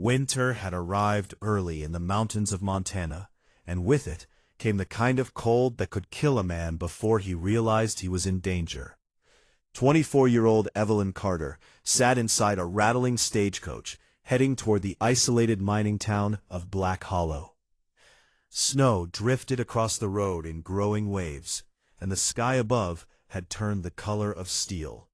Winter had arrived early in the mountains of Montana, and with it came the kind of cold that could kill a man before he realized he was in danger. 24-year-old Evelyn Carter sat inside a rattling stagecoach, heading toward the isolated mining town of Black Hollow. Snow drifted across the road in growing waves, and the sky above had turned the color of steel.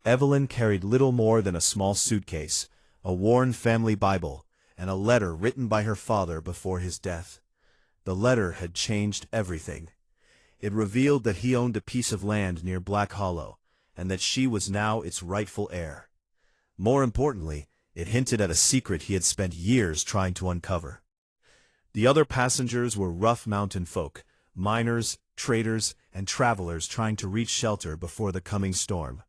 Evelyn carried little more than a small suitcase, a worn family Bible, and a letter written by her father before his death. The letter had changed everything. It revealed that he owned a piece of land near Black Hollow, and that she was now its rightful heir. More importantly, it hinted at a secret he had spent years trying to uncover. The other passengers were rough mountain folk, miners, traders, and travelers trying to reach shelter before the coming storm.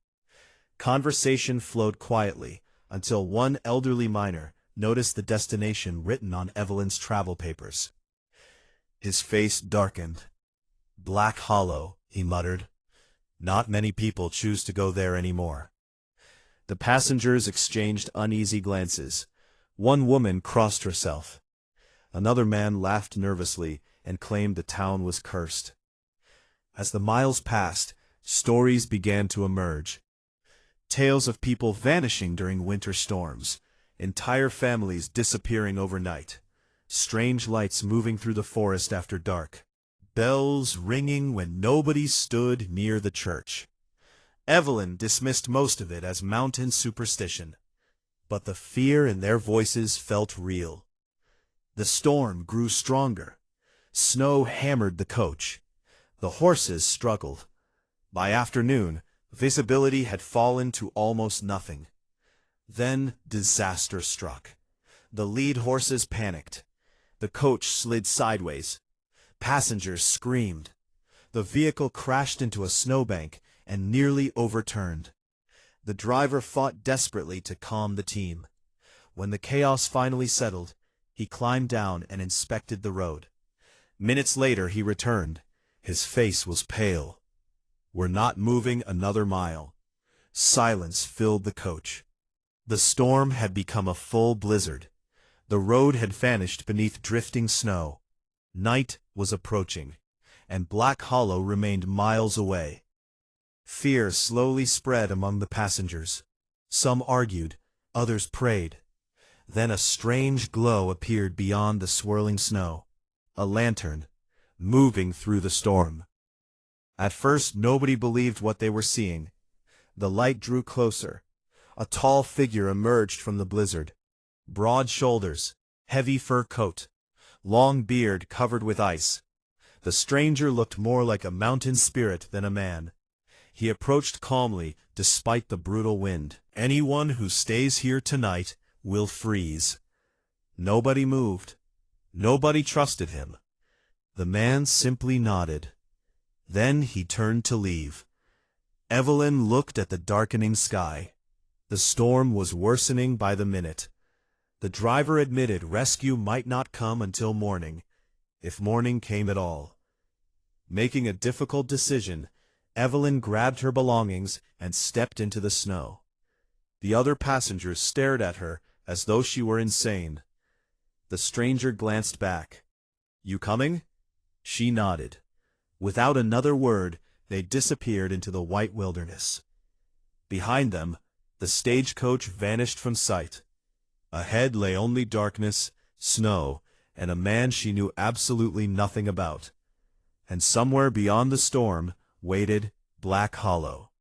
Conversation flowed quietly, until one elderly miner noticed the destination written on Evelyn's travel papers. His face darkened. "Black Hollow," he muttered. "Not many people choose to go there anymore." The passengers exchanged uneasy glances. One woman crossed herself. Another man laughed nervously and claimed the town was cursed. As the miles passed, stories began to emerge. Tales of people vanishing during winter storms, entire families disappearing overnight, strange lights moving through the forest after dark, bells ringing when nobody stood near the church. Evelyn dismissed most of it as mountain superstition, but the fear in their voices felt real. The storm grew stronger. Snow hammered the coach. The horses struggled. By afternoon, visibility had fallen to almost nothing. Then disaster struck. The lead horses panicked. The coach slid sideways. Passengers screamed. The vehicle crashed into a snowbank and nearly overturned. The driver fought desperately to calm the team. When the chaos finally settled, he climbed down and inspected the road. Minutes later he returned. His face was pale. "We're not moving another mile." Silence filled the coach. The storm had become a full blizzard. The road had vanished beneath drifting snow. Night was approaching, and Black Hollow remained miles away. Fear slowly spread among the passengers. Some argued, others prayed. Then a strange glow appeared beyond the swirling snow. A lantern, moving through the storm. At first nobody believed what they were seeing. The light drew closer. A tall figure emerged from the blizzard. Broad shoulders, heavy fur coat, long beard covered with ice. The stranger looked more like a mountain spirit than a man. He approached calmly despite the brutal wind. "Anyone who stays here tonight will freeze." Nobody moved. Nobody trusted him. The man simply nodded. Then he turned to leave. Evelyn looked at the darkening sky. The storm was worsening by the minute. The driver admitted rescue might not come until morning, if morning came at all. Making a difficult decision, Evelyn grabbed her belongings and stepped into the snow. The other passengers stared at her as though she were insane. The stranger glanced back. "You coming?" She nodded. Without another word, they disappeared into the white wilderness. Behind them, the stagecoach vanished from sight. Ahead lay only darkness, snow, and a man she knew absolutely nothing about. And somewhere beyond the storm waited Black Hollow.